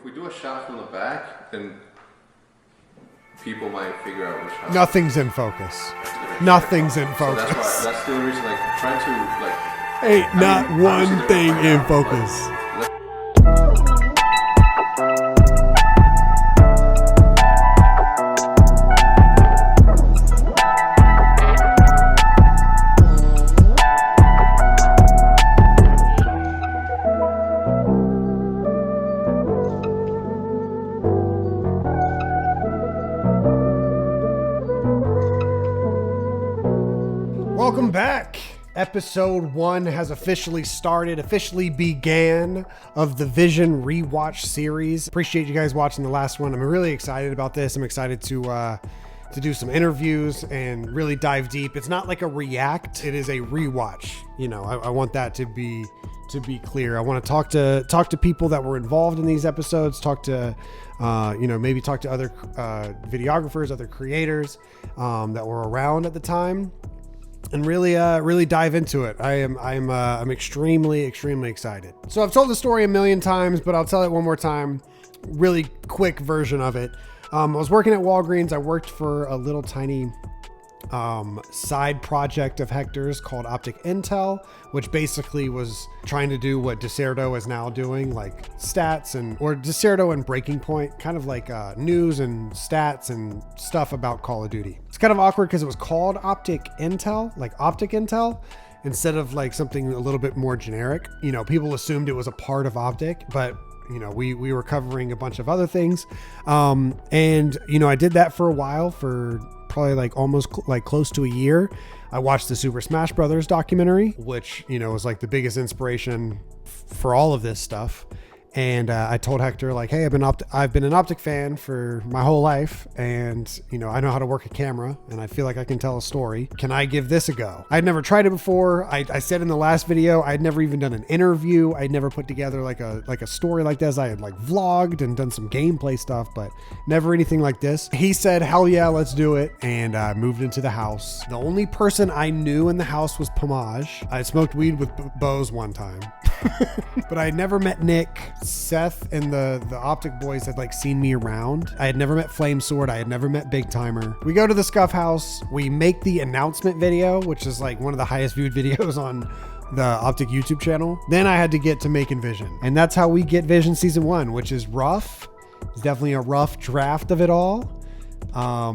we do a shot from the back, then people might figure out which house. Nothing's in focus. Nothing's in focus. So that's the only reason, like, trying to, like... Ain't not one thing in focus. Welcome back. Episode 1 has officially began of the Vision Rewatch series. Appreciate you guys watching the last one. I'm really excited about this. I'm excited to do some interviews and really dive deep. It's not like a react, it is a rewatch. You know, I want that to be clear. I want to talk to people that were involved in these episodes, maybe talk to other videographers, other creators that were around at the time. And really dive into it. I'm extremely excited. So I've told the story a million times, but I'll tell it one more time. Really quick version of it. I was working at Walgreens. I worked for a little tiny side project of Hector's called OpTic Intel, which basically was trying to do what Desierto is now doing, like stats or Desierto and Breaking Point, kind of like news and stats and stuff about Call of Duty. It's kind of awkward because it was called OpTic Intel, instead of like something a little bit more generic. You know, people assumed it was a part of OpTic, but you know, we were covering a bunch of other things. And you know, I did that for a while, for probably like almost like close to a year. I watched the Super Smash Brothers documentary, which, you know, was like the biggest inspiration for all of this stuff. And I told Hector, like, hey, I've been an OpTic fan for my whole life, and you know, I know how to work a camera, and I feel like I can tell a story. Can I give this a go? I'd never tried it before. I said in the last video, I'd never even done an interview. I'd never put together like a story like this. I had like vlogged and done some gameplay stuff, but never anything like this. He said, hell yeah, let's do it. And I moved into the house. The only person I knew in the house was Pomage. I smoked weed with Bose one time, but I had never met Nick. Seth and the OpTic boys had like seen me around. I had never met Flame Sword. I had never met Big Timer. We go to the SCUF house. We make the announcement video, which is like one of the highest viewed videos on the OpTic YouTube channel. Then I had to get to making Vision. And that's how we get Vision season 1, which is rough. It's definitely a rough draft of it all.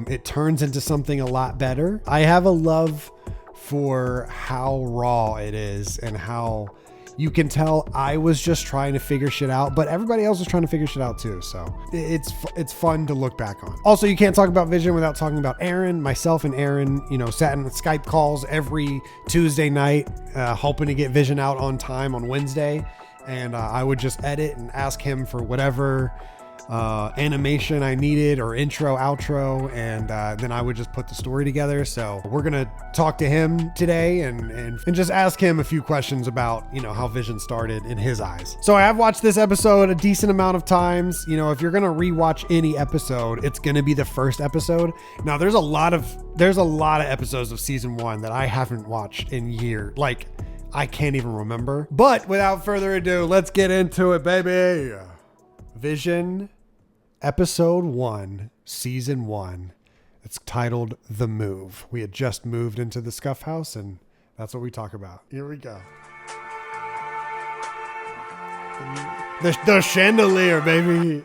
It turns into something a lot better. I have a love for how raw it is and how you can tell I was just trying to figure shit out, but everybody else was trying to figure shit out too. So it's fun to look back on. Also, you can't talk about Vision without talking about Aaron. Myself and Aaron, you know, sat in Skype calls every Tuesday night, hoping to get Vision out on time on Wednesday. And I would just edit and ask him for whatever animation I needed, or intro, outro, and then I would just put the story together. So we're gonna talk to him today and just ask him a few questions about, you know, how Vision started in his eyes. So I have watched this episode a decent amount of times. You know, if you're gonna rewatch any episode, it's gonna be the first episode. Now there's a lot of episodes of season 1 that I haven't watched in years. Like, I can't even remember. But without further ado, let's get into it, baby. Vision episode 1, season 1. It's titled The Move. We had just moved into the SCUF house, and that's what we talk about. Here we go. The chandelier, baby.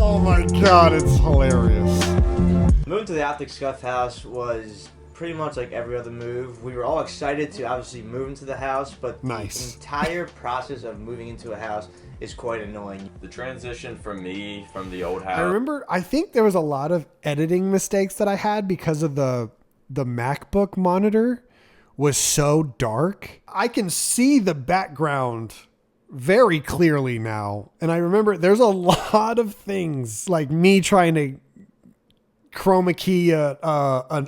Oh my God, it's hilarious. Moving to the OpTic SCUF house was pretty much like every other move. We were all excited to obviously move into the house, but nice. The entire process of moving into a house is quite annoying. The transition from the old house. I think there was a lot of editing mistakes that I had because of the MacBook monitor was so dark. I can see the background very clearly now. And I remember there's a lot of things, like me trying to chroma key a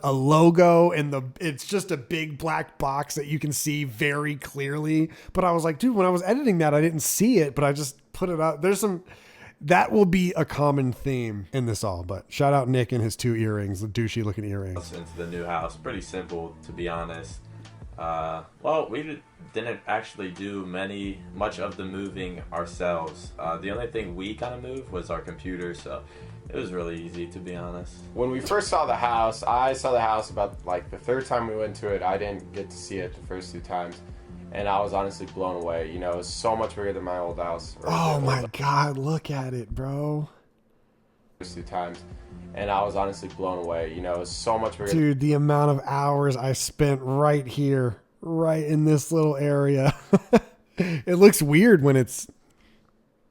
logo, and it's just a big black box that you can see very clearly. But I was like, dude, when I was editing that, I didn't see it, but I just put it out. That will be a common theme in this all. But shout out Nick and his 2 earrings, the douchey looking earrings. Into the new house. Pretty simple, to be honest. Well, we didn't actually do much of the moving ourselves. The only thing we kind of moved was our computer, so it was really easy, to be honest. When we first saw the house, I saw the house about like the 3rd time we went to it. I didn't get to see it the first 2 times, and I was honestly blown away. You know, it's so much bigger than my old house. Oh my God, look at it, bro. First 2 times, and I was honestly blown away. You know, it's so much bigger. Dude, the amount of hours I spent right here, right in this little area. It looks weird when it's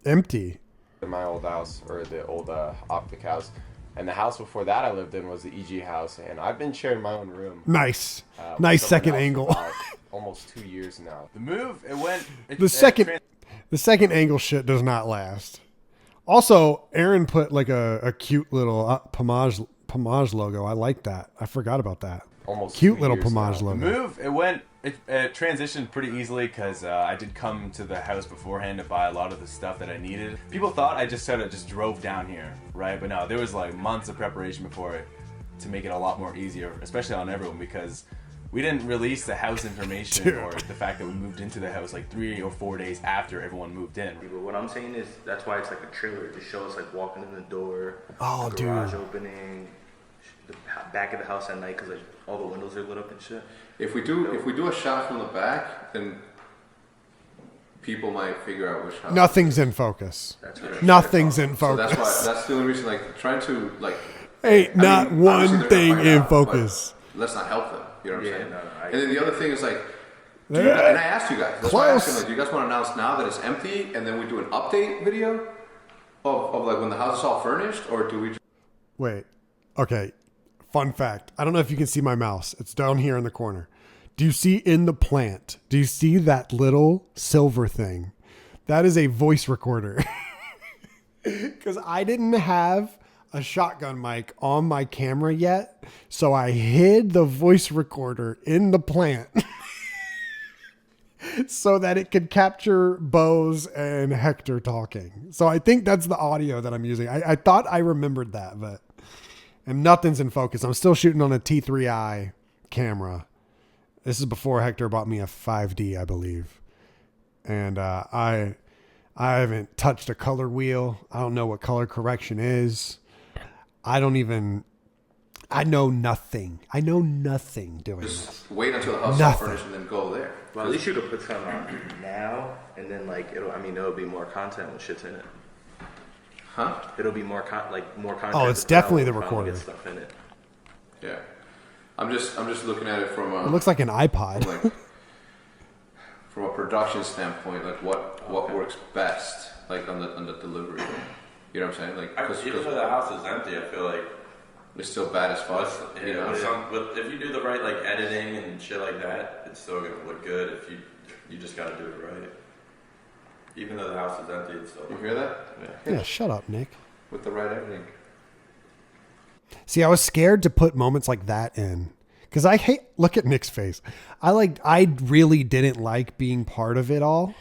empty. My old house, or the old OpTic house, and the house before that I lived in was the EG house, and I've been sharing my own room. Nice with second someone else angle. for about almost 2 years now. The move, The second angle shit does not last. Also, Aaron put like a cute little Pomage logo. I like that. I forgot about that. Almost cute 2 little years Pomage now. logo. The move, it transitioned pretty easily because I did come to the house beforehand to buy a lot of the stuff that I needed. People thought I just sort of just drove down here, right? But no, there was like months of preparation before it to make it a lot more easier, especially on everyone, because we didn't release the house information Dude. or the fact that we moved into the house like 3 or 4 days after everyone moved in. But what I'm saying is that's why it's like a trailer to show us like walking in the door, Oh, the garage dude. opening, the back of the house at night because like all the windows are lit up and shit. If we do a shot from the back, then people might figure out which house. Nothing's in focus. That's right. Nothing's in So focus. that's the only reason. Like trying to like. Ain't not obviously one they're gonna thing find in out, focus. but let's not help them. You know what I'm Yeah, saying? no, and then the other thing is like, and I asked you guys. That's why I asked you, Close. like, do you guys want to announce now that it's empty, and then we do an update video of like when the house is all furnished, or do we? Wait. Okay. Fun fact. I don't know if you can see my mouse. It's down here in the corner. Do you see in the plant? Do you see that little silver thing? That is a voice recorder. Because I didn't have a shotgun mic on my camera yet. So I hid the voice recorder in the plant so that it could capture Bose and Hector talking. So I think that's the audio that I'm using. I thought I remembered that, but and nothing's in focus. I'm still shooting on a T3i camera. This is before Hector bought me a 5D, I believe. And I haven't touched a color wheel. I don't know what color correction is. I know nothing. I know nothing doing this. Just wait until the house is all Nothing. furnished and then go there. Well, at least you could put some on now, and then like it'll be more content when shit's in it. Huh? It'll be more content. Oh, it's to definitely put the out when we finally recorder. Get stuff in it. Yeah. I'm just looking at it from It looks like an iPod. like from a production standpoint, like what works best, like on the delivery. You know what I'm saying? Like, Even though the house is empty, I feel like it's still bad as fuck. You know? if you do the right like editing and shit like that, it's still gonna look good. If you just gotta do it right. Even though the house is empty, it's still. You hear that? Yeah, shut up, Nick. With the right editing. See, I was scared to put moments like that in because I hate. Look at Nick's face. I really didn't like being part of it all.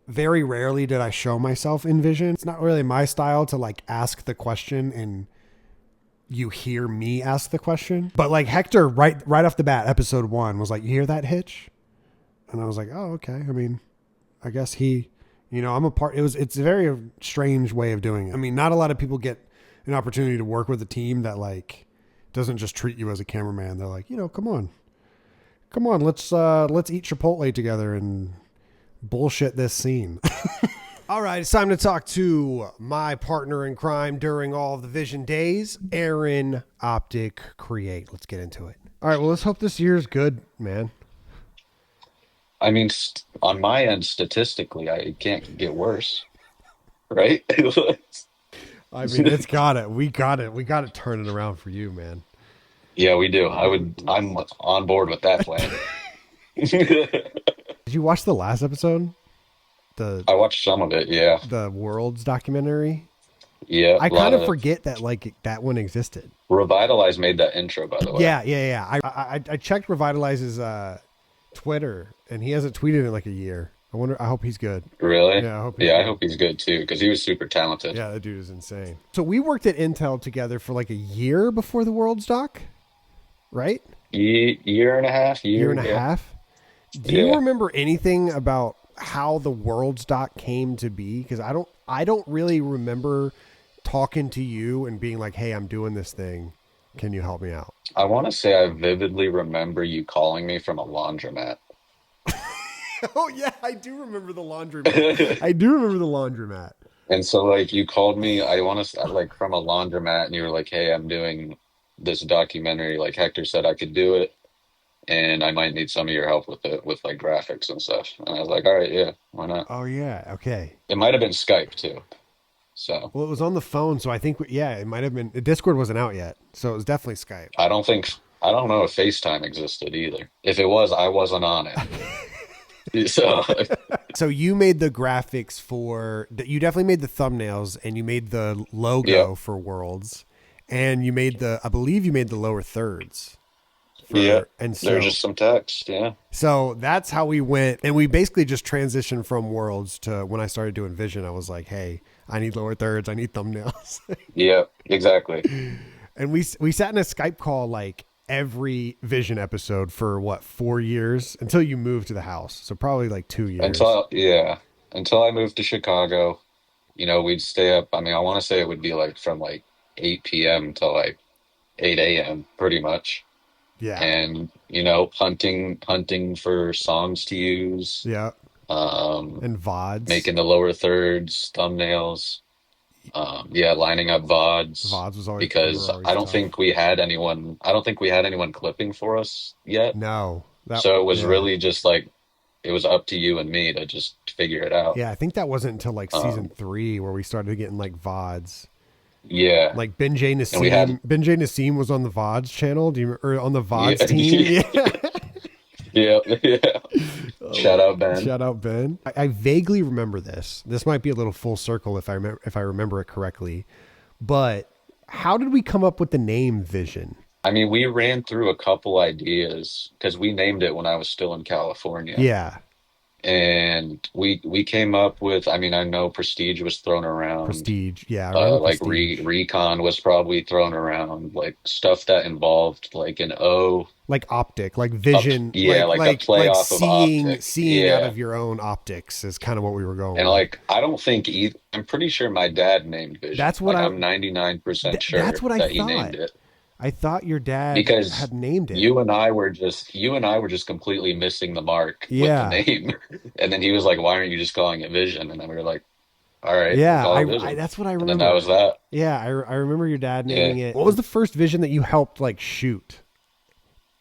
Very rarely did I show myself in vision. It's not really my style to like ask the question and you hear me ask the question. But like Hector, right off the bat, episode 1 was like, "You hear that hitch?" And I was like, "Oh, okay." I mean, I guess he, I'm a part. It's a very strange way of doing it. I mean, not a lot of people get an opportunity to work with a team that like doesn't just treat you as a cameraman. They're like, come on, let's eat Chipotle together and bullshit this scene. All right, it's time to talk to my partner in crime during all of the Vision days, Aaron OpTic Create. Let's get into it. All right, well, let's hope this year's good, man. I mean, on my end, statistically, it can't get worse, right? I mean, it's got it. We got to turn it around for you, man. Yeah, we do. I'm on board with that plan. Did you watch the last episode? I watched some of it, yeah. The Worlds documentary? Yeah. I kind of forget that like that one existed. Revitalize made that intro, by the way. Yeah. I checked Revitalize's Twitter, and he hasn't tweeted in like a year. I hope he's good. Really? Yeah, I hope he's Yeah, I good. hope he's good too, because he was super talented. Yeah, that dude is insane. So we worked at Intel together for like a year before the World's Doc, right? Year and a half. Year and a yeah. half. Do you Yeah. remember anything about how the World's Doc came to be? Because I don't really remember talking to you and being like, "Hey, I'm doing this thing. Can you help me out?" I want to say I vividly remember you calling me from a laundromat. Oh yeah, I do remember the laundromat. I do remember the laundromat. And so, like, you called me, I want to, like, from a laundromat, and you were like, hey, I'm doing this documentary. Like, Hector said I could do it, and I might need some of your help with it, with, like, graphics and stuff. And I was like, all right, yeah, why not? Oh yeah, okay. It might have been Skype, too. So, Well, it was on the phone, so I think it might have been. Discord wasn't out yet, so it was definitely Skype. I don't know if FaceTime existed either. If it was, I wasn't on it. So, So you made the graphics for that. You definitely made the thumbnails, and you made the logo Yep. for Worlds, and you made I believe you made the lower thirds. yeah, And so there's just some text, yeah. So that's how we went, and we basically just transitioned from Worlds to when I started doing Vision. I was like, hey, I need lower thirds, I need thumbnails, Yeah, exactly. and we sat in a Skype call like every Vision episode for what 4 years until you moved to the house. So probably like 2 years. Until I moved to Chicago, we'd stay up. I mean, I want to say it would be like from like 8 p.m. to like 8 a.m. pretty much. Yeah. And, hunting for songs to use, Yeah. And VODs. making the lower thirds, thumbnails. Lining up VODs. VODs was always because I don't think we had anyone clipping for us yet. No. So it was really just like, it was up to you and me to just figure it out. Yeah, I think that wasn't until like season 3 where we started getting like VODs. Yeah. Like Ben J. And we Nassim. had- Ben J. Nassim was on the VODs channel. Or on the VODs team? Yeah. Shout out, Ben. Shout out, Ben. I vaguely remember this. This might be a little full circle if I remember it correctly. But how did we come up with the name Vision? I mean, we ran through a couple ideas because we named it when I was still in California. Yeah. And we came up with, I mean, I know Prestige was thrown around. Prestige. Yeah. I remember like Prestige. Recon was probably thrown around, like stuff that involved like an O. Like OpTic, like Vision. like a play off of OpTic. Seeing out of your own optics is kind of what we were going And with. like, I don't think I'm pretty sure my dad named Vision. That's what I'm 99% sure that's what I that he thought. named it. I thought your dad Because had named it. You and I were just completely missing the mark Yeah. with the name. And then he was like, why aren't you just calling it Vision? And then we were like, all right. Yeah, we'll call it Vision. that's what I And remember. then that was that. Yeah, I remember your dad naming it. What was the first Vision that you helped like shoot?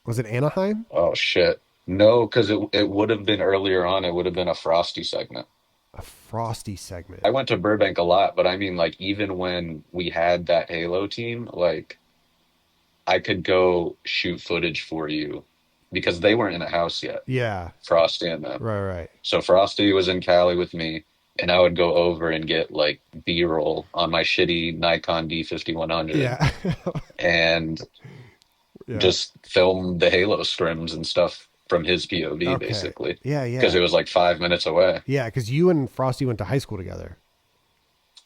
Was it Anaheim? Oh, shit. No, because it would have been earlier on. It would have been a Frosty segment. A Frosty segment. I went to Burbank a lot, but I mean, like, even when we had that Halo team, like, I could go shoot footage for you because they weren't in the house yet. Yeah. Frosty and them. Right. So Frosty was in Cali with me, and I would go over and get like B-roll on my shitty Nikon D5100. Yeah. And just film the Halo scrims and stuff from his POV, basically. Yeah. Because it was like 5 minutes away. Yeah, because you and Frosty went to high school together.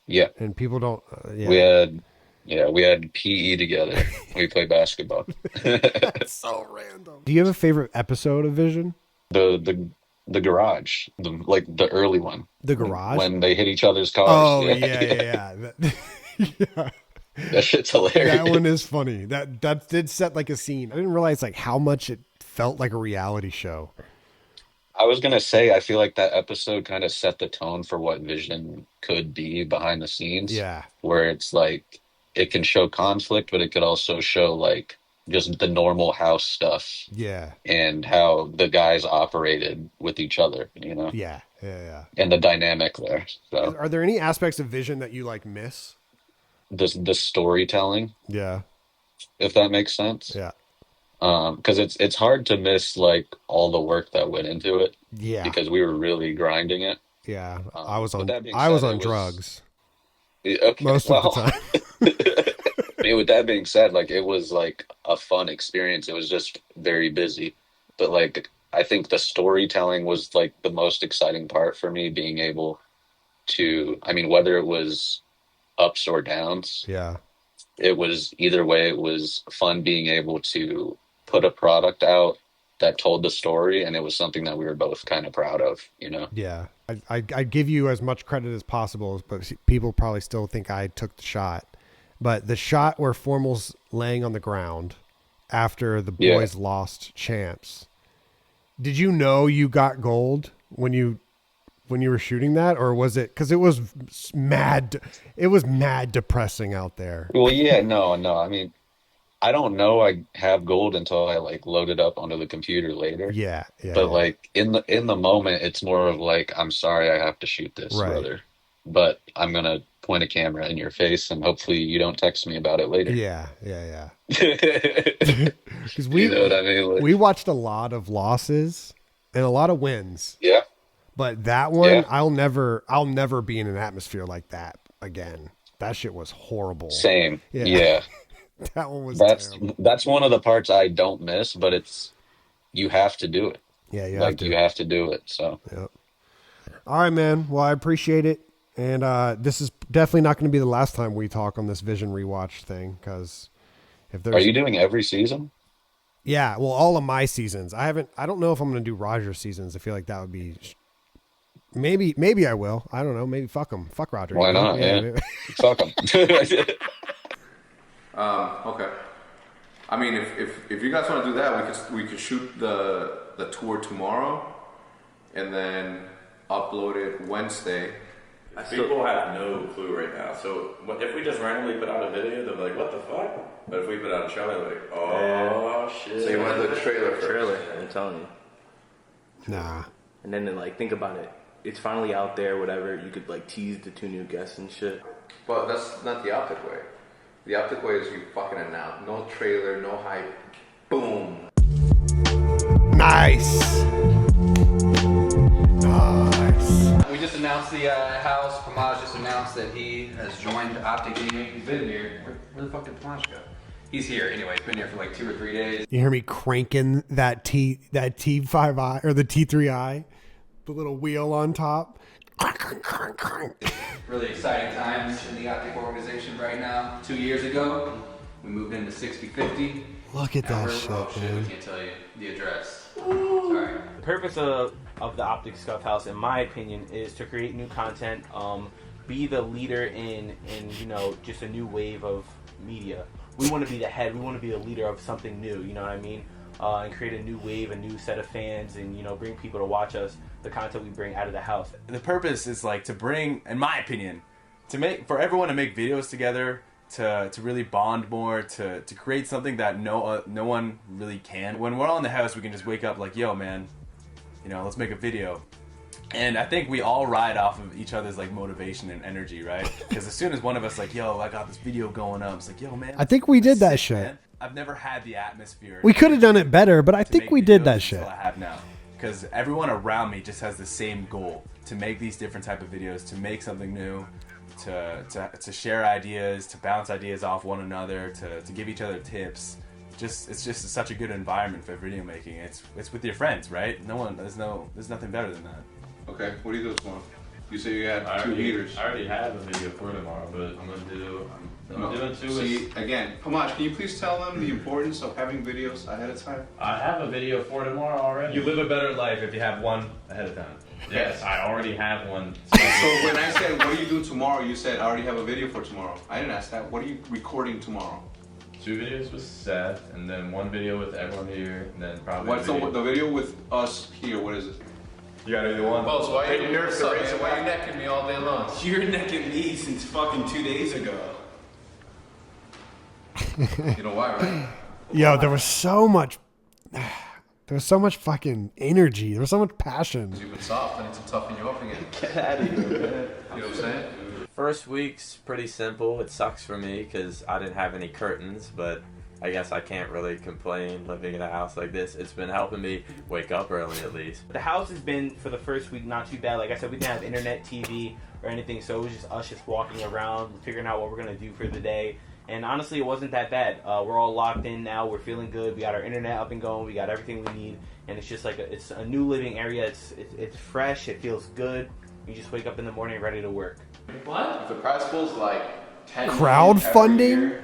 Yeah. And people don't. We had PE together. We played basketball. That's so random. Do you have a favorite episode of Vision? The garage, the early one. The garage? When they hit each other's cars. Oh, yeah. Yeah. That shit's hilarious. That one is funny. That did set like a scene. I didn't realize like how much it felt like a reality show. I was going to say, I feel like that episode kind of set the tone for what Vision could be behind the scenes. Yeah. Where it's like, it can show conflict, but it could also show like just the normal house stuff. Yeah. And how the guys operated with each other, Yeah. And the dynamic there. So Are there any aspects of Vision that you like miss? the storytelling. Yeah. If that makes sense. Yeah. Because it's hard to miss like all the work that went into it. Yeah. Because we were really grinding it. Yeah. I was on that being said, drugs. Okay, Most of the time. I mean, with that being said, like it was like a fun experience. It was just very busy, but like I think the storytelling was like the most exciting part for me, being able to, I mean, whether it was ups or downs, Yeah. it was either way, it was fun being able to put a product out that told the story, and it was something that we were both kind of proud of, you know? Yeah. I'd give you as much credit as possible, but people probably still think I took the shot. But the shot where Formal's laying on the ground after the boys lost champs, did you know you got gold when you were shooting that, or was it because it was mad? It was mad depressing out there. Well, yeah, no. I mean, I don't know I have gold until I like load it up onto the computer later. Yeah. But like in the moment, it's more of like, I'm sorry, I have to shoot this, Right. brother. But I'm gonna point a camera in your face, and hopefully you don't text me about it later. Yeah. Because You know what I mean? Like, we watched a lot of losses and a lot of wins. yeah. But that one, Yeah. I'll never be in an atmosphere like that again. That shit was horrible. Same. Yeah. Yeah. That one was terrible. That's one of the parts I don't miss, but you have to do it. Yeah, you Like you have to do it. So Yep. All right, man. Well, I appreciate it. And this is definitely not going to be the last time we talk on this Vision Rewatch thing, because if there's... are you doing every season? Yeah, well, all of my seasons. I don't know if I'm going to do Roger's seasons. I feel like that would be... Maybe I will. I don't know. Maybe fuck him. Fuck Roger. Why not? Yeah. Fuck them. Okay. I mean, if you guys want to do that, we could shoot the tour tomorrow, and then upload it Wednesday. People have no clue right now. So if we just randomly put out a video, they'll be like, "What the fuck?" But if we put out a trailer, they're like, "Oh shit!" So you want to do the trailer first? Trailer, I'm telling you. Nah. And then like think about it. It's finally out there. Whatever you could like tease the 2 new guests and shit. But that's not the OpTic way. The OpTic way is you fucking announce. No trailer, no hype. Boom. Nice. We just announced the house. Pamaj just announced that he has joined OpTic Gaming. He's been here. Where the fuck did Pamaj go? He's here anyway. He's been here for like 2 or 3 days. You hear me cranking that T5i or the T3i, the little wheel on top. Really exciting times in the OpTic organization right now. 2 years ago, we moved into 6050. Look at that shit, We man. can't tell you the address. Sorry. The purpose of the OpTic SCUF House, in my opinion, is to create new content, be the leader in just a new wave of media. We want to be the head. We want to be the leader of something new. You know what I mean? And create a new wave, a new set of fans, and bring people to watch us. The content we bring out of the house. The purpose is like to bring, in my opinion, for everyone to make videos together, to really bond more, to create something that no one really can. When we're all in the house, we can just wake up like, yo, man, let's make a video. And I think we all ride off of each other's like motivation and energy, right? Because as soon as one of us like, yo, I got this video going up, it's like, yo, man. I think we did that sick, shit. man. I've never had the atmosphere. We could have done it better, but I to think make we did videos that shit. until I have now. Because everyone around me just has the same goal, to make these different type of videos, to make something new, to share ideas, to bounce ideas off one another, to give each other tips. It's just such a good environment for video making. It's with your friends, right? There's nothing better than that. Okay, what do you do tomorrow? You say you had 2 heaters. I already have a video for tomorrow, but I'm doing 2. See, again, Pamaj, can you please tell them the importance of having videos ahead of time? I have a video for tomorrow already. You live a better life if you have one ahead of time. Yes, I already have one. So when I said, what are you doing tomorrow, you said, I already have a video for tomorrow. I didn't ask that. What are you recording tomorrow? 2 videos with Seth, and then 1 video with everyone here, and then probably What's the video with us here? What is it? You gotta do one. Why are you necking me all day long? You're necking me since fucking 2 days ago. You know why, right? Yo, there was so much fucking energy. There was so much passion. You've been soft. I need to toughen you up again. Get out of here, man. You know what I'm saying? First week's pretty simple. It sucks for me because I didn't have any curtains, but I guess I can't really complain living in a house like this. It's been helping me wake up early at least. The house has been, for the first week, not too bad. Like I said, we didn't have internet, TV, or anything, so it was just us just walking around, figuring out what we're going to do for the day. And honestly, it wasn't that bad. We're all locked in now. We're feeling good. We got our internet up and going. We got everything we need. And it's just like it's a new living area. It's fresh. It feels good. You just wake up in the morning ready to work. What? If the prize pool's like 10 Crowdfunding?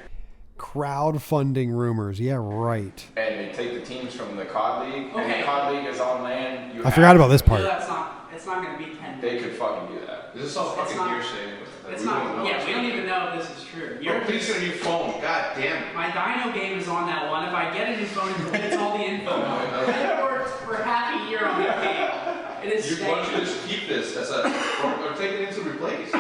Crowdfunding rumors. Yeah, right. and they take the teams from the COD League, and Okay. the COD League is on land. I forgot about this part. It's not going to be 10. They could fucking do that. This is all It's fucking not- hearsay. It's We don't not. know Yeah, what's we don't going even know if this is true. on. Bro, please get a new phone. God damn it. My Dino game is on that one. If I get a new phone, it deletes all the info. I worked for half a year on that game. It is Why don't you staying. just keep this as a, or take it into replace?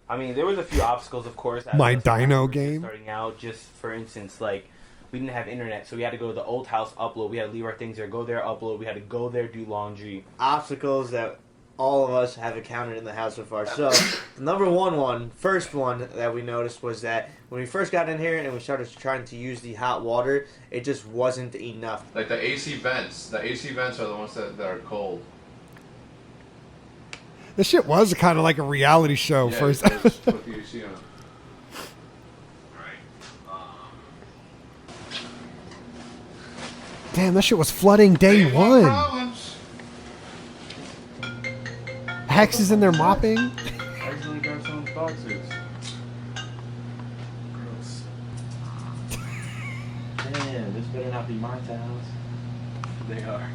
I mean, there was a few obstacles, of course. My as Dino we were game? Starting out, just for instance, like we didn't have internet, so we had to go to the old house, upload. We had to leave our things there, go there, upload. We had to go there, do laundry. Obstacles that all of us have encountered in the house so far. So, the first one that we noticed was that when we first got in here and we started trying to use the hot water, it just wasn't enough. Like the AC vents. The AC vents are the ones that are cold. This shit was kind of like a reality show Yeah, first. it's what the AC on. Damn, that shit was flooding day one. Problems. Hex is in there mopping. I accidentally grabbed someone's dog suits. Gross. Damn, this better not be my towels. They are.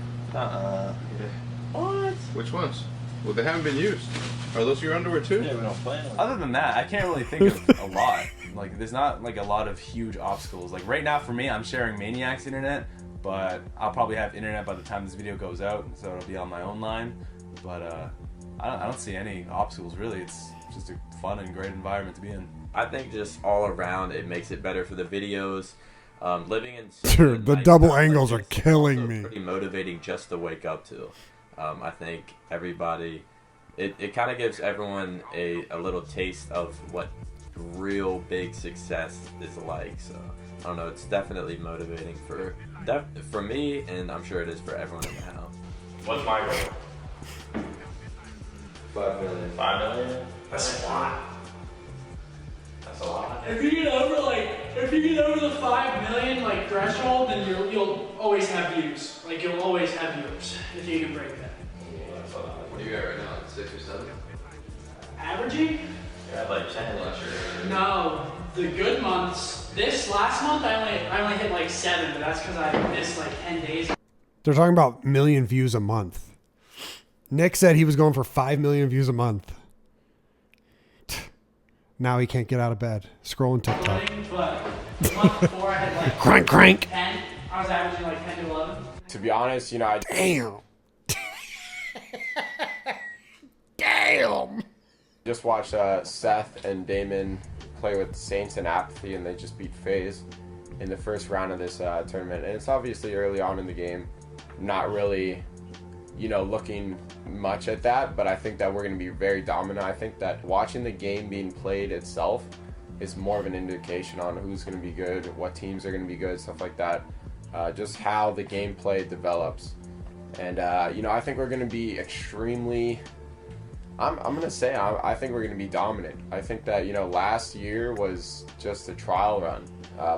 What? Which ones? Well, they haven't been used. Are those your underwear too? we don't plan on. Other than that, I can't really think of a lot. Like, there's not like a lot of huge obstacles. Like right now, for me, I'm sharing Maniac's internet, but I'll probably have internet by the time this video goes out, so it'll be on my own line. But I don't see any obstacles really. It's just a fun and great environment to be in. I think just all around it makes it better for the videos. Living in Dude, the nice double stuff like angles are this is killing also me. Pretty motivating just to wake up to. I think everybody, it kind of gives everyone a little taste of what real big success is like. So I don't know, it's definitely motivating for me, and I'm sure it is for everyone in the house. What's my goal? 5 million. 5 million? That's a lot. That's a lot. If you get over the 5 million like threshold, then you'll always have views. Like you'll always have viewers if you can break that. What are you at right now? 6 or 7? Averaging? Yeah, like 10 last year. No, the good months. This last month I only hit like 7, but that's because I missed like 10 days. They're talking about million views a month. Nick said he was going for 5 million views a month. Now he can't get out of bed. Scrolling TikTok. But the month before I had like Crank. 10. I was averaging like 10 to 11. To be honest, I Damn. Damn. just watched Seth and Damon play with Saints and Apathy, and they just beat FaZe in the first round of this tournament. And it's obviously early on in the game, not really, looking much at that, but I think that we're going to be very dominant. I think that watching the game being played itself is more of an indication on who's going to be good, what teams are going to be good, stuff like that. Just how the gameplay develops. And, I think we're going to be extremely... I'm going to say I think we're going to be dominant. I think that, last year was just a trial run.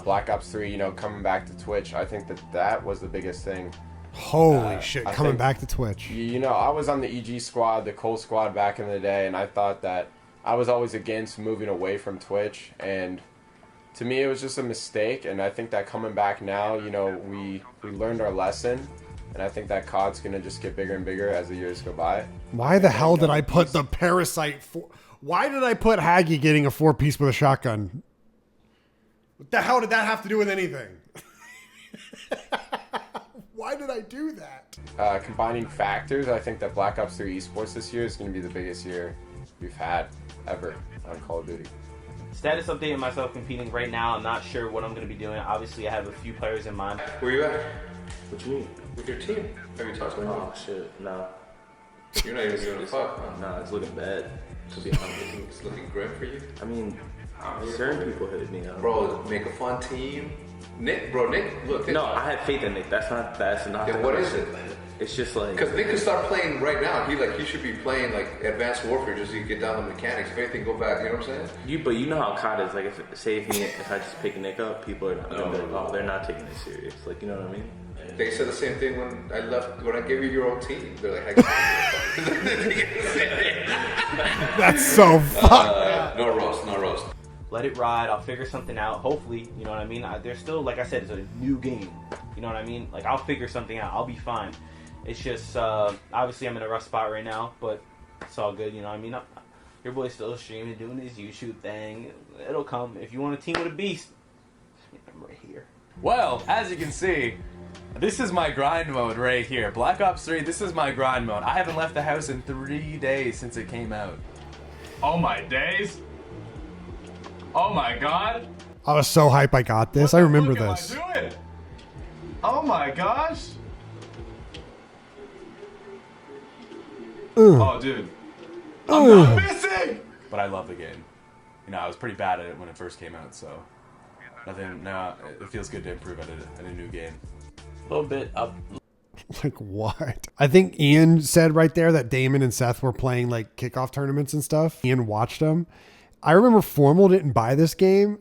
Black Ops 3, coming back to Twitch, I think that was the biggest thing. Holy shit, I coming think- back to Twitch. I was on the EG squad, the Cole squad back in the day, and I thought that I was always against moving away from Twitch, and to me it was just a mistake, and I think that coming back now, we learned our lesson, and I think that COD's going to just get bigger and bigger as the years go by. Why the hell did I put the Parasite for? Why did I put Haggy getting a 4-piece with a shotgun? What the hell did that have to do with anything? Why did I do that? Combining factors, I think that Black Ops 3 esports this year is going to be the biggest year we've had ever on Call of Duty. Status updating myself competing right now. I'm not sure what I'm going to be doing. Obviously, I have a few players in mind. Where you at? What you mean? With your team? Have you talked to them? Oh shit, no. You're not even doing a fuck. No, it's looking bad. To be honest. It's looking grim for you. I mean, certain people hit me up. Bro, make a fun team. Nick, look. No, I have faith in Nick. That's not. Then what is it? It's just like because they could start playing right now. He should be playing like Advanced Warfare just so you get down the mechanics. If anything, go back. You know what I'm saying? But you know how COD is. Like, if I just pick Nick up, people are gonna be like, oh, they're not taking it serious. Like, you know what I mean? They said the same thing when I gave you your own team. They're like, That's so fucked. No roast. let it ride. I'll figure something out. Hopefully, you know what I mean? There's still, like I said, it's a new game. You know what I mean? Like, I'll figure something out. I'll be fine. It's just, obviously I'm in a rough spot right now, but it's all good, you know what I mean? Your boy's still streaming, doing his YouTube thing. It'll come. If you want a team with a beast, I'm right here. Well, as you can see, this is my grind mode right here. Black Ops 3, this is my grind mode. I haven't left the house in 3 days since it came out. Oh my days. Oh my god. I was so hype I got this. I remember this. What am I doing? Oh my gosh. Oh, dude. I'm not missing! But I love the game. You know, I was pretty bad at it when it first came out, so it feels good to improve at a new game. A little bit up. Like what? I think Ian said right there that Damon and Seth were playing like kickoff tournaments and stuff. Ian watched them. I remember Formal didn't buy this game.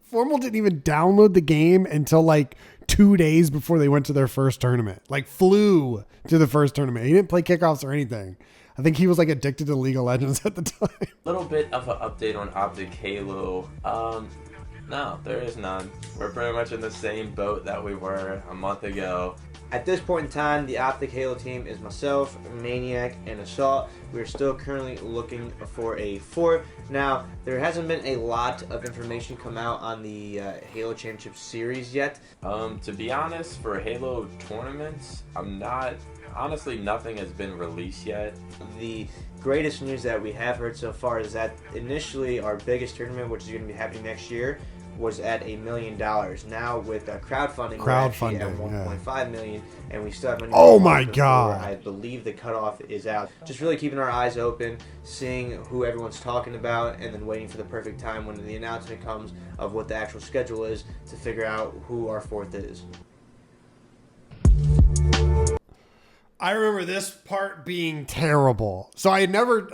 Formal didn't even download the game until like 2 days before they went to their first tournament. Like flew to the first tournament. He didn't play kickoffs or anything. I think he was like addicted to League of Legends at the time. A little bit of an update on OpTic Halo. No, there is none. We're pretty much in the same boat that we were a month ago. At this point in time, the OpTic Halo team is myself, Maniac, and Assault. We're still currently looking for a fourth. Now, there hasn't been a lot of information come out on the Halo Championship Series yet. To be honest, for Halo tournaments, honestly, nothing has been released yet. The greatest news that we have heard so far is that initially our biggest tournament, which is going to be happening next year, was at $1 million. Now with crowdfunding, we're actually at 1.5 million, and we still have money. Oh my god! I believe the cutoff is out. Just really keeping our eyes open, seeing who everyone's talking about, and then waiting for the perfect time when the announcement comes of what the actual schedule is to figure out who our fourth is. I remember this part being terrible. So I've never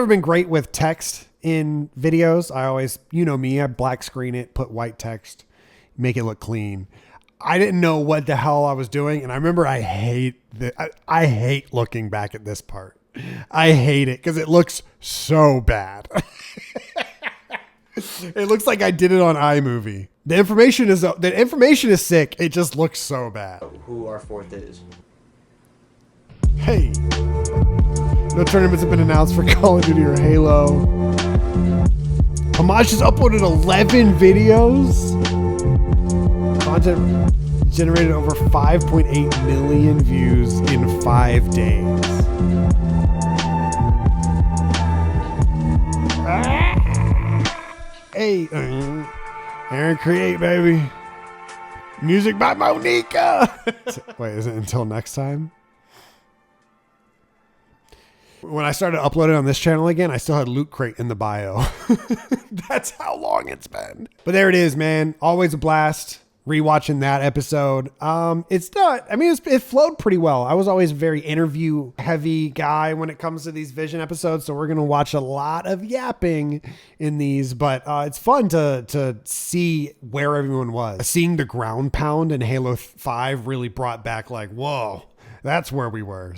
been great with text in videos. I always, you know me, I black screen it, put white text, make it look clean. I didn't know what the hell I was doing. And I remember I hate looking back at this part. I hate it because it looks so bad. It looks like I did it on iMovie. The information is sick. It just looks so bad. Who our fourth is. Hey, no tournaments have been announced for Call of Duty or Halo. Homage has uploaded 11 videos. Content generated over 5.8 million views in 5 days. Hey, Aaron Create, baby. Music by Monica. Wait, is it until next time? When I started uploading on this channel again, I still had Loot Crate in the bio. That's how long it's been. But there it is, man. Always a blast rewatching that episode. It flowed pretty well. I was always a very interview heavy guy when it comes to these Vision episodes. So we're going to watch a lot of yapping in these, but it's fun to see where everyone was. Seeing the ground pound in Halo 5 really brought back like, whoa, that's where we were.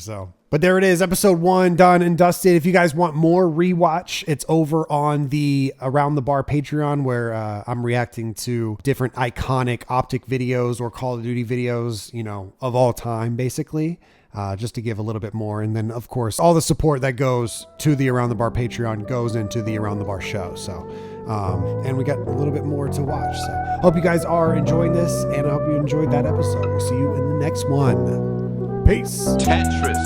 But there it is, episode 1 done and dusted. If you guys want more rewatch, it's over on the Around the Bar Patreon, where I'm reacting to different iconic OpTic videos or Call of Duty videos, of all time, basically, just to give a little bit more. And then, of course, all the support that goes to the Around the Bar Patreon goes into the Around the Bar show. So, and we got a little bit more to watch. So, hope you guys are enjoying this, and I hope you enjoyed that episode. We'll see you in the next one. Peace. Tetris.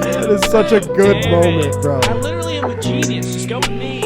That is such a good moment, bro. I literally am a genius. Just go with me.